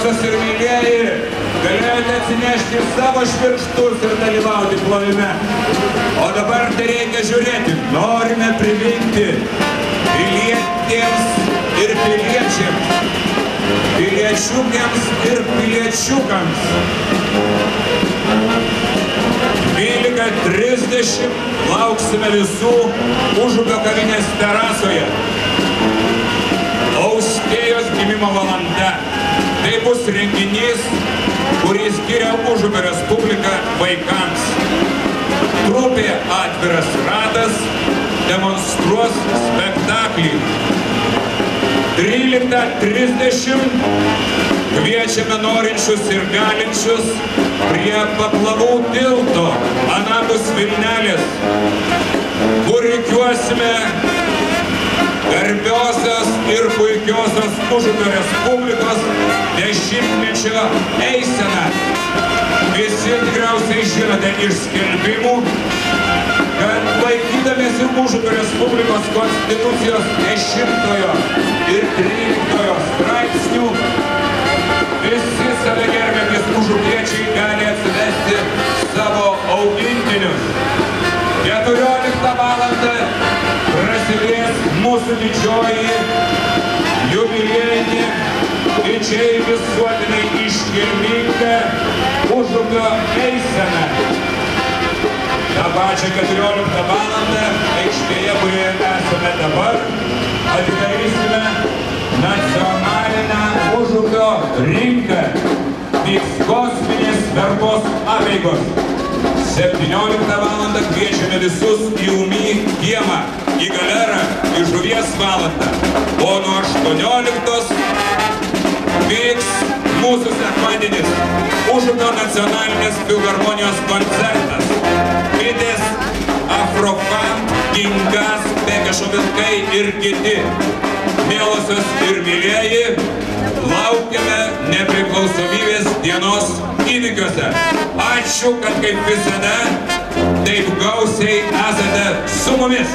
Mylimosios ir mylėjai, galėjote atsinešti savo švirkštus ir dalyvauti plovime. O dabar tai reikia žiūrėti, norime priminti pilietėms ir piliečiams, piliečiukėms ir piliečiukams. 12:30 lauksime visų Užupio kavinės terasoje. Austėjos gimimo valanda. Tai bus renginys, kurį skiria Užupio Respublika vaikams. Trupė Atviras ratas demonstruos spektaklį. 13:30 kviečiame norinčius ir galinčius prie Paplavų tilto anapus Vilnelės, kur rikiuosime garbiosios ir puikiosios Užupio Respublikos 10-mečio eiseną. Visi tikriausiai žinote iš skelbimų, kad laikydamiesi Užupio Respublikos konstitucijos 10 ir 13 straipsnių, visi save gerbėmis užupiečiai gali atsivesti savo augintinius. 14 valandą prasidės mūsų didžioji jubiliejinė, didžiai visuotinai iškilminga Užupio eisena. Ta pačia 14 valandą aikštėje, kurioje esame dabar, atidarysime nacionalinę Užupio rinką. Vyks kosminės verbos apeigos. 17 valandą kviečiame visus į UMI kiemą, į galerą, į žuvies valandą. O nuo 18 vyks mūsų sekmadienis Užupio nacionalinės filharmonijos koncertas. Bitės, Afrofan, Gingas, Bekešo vilkai ir kiti. Mielosios ir mylėjai, laukiame nepriklausomybės dienos įvykiuose. Ačiū, kad kaip visada taip gausiai esate su mumis.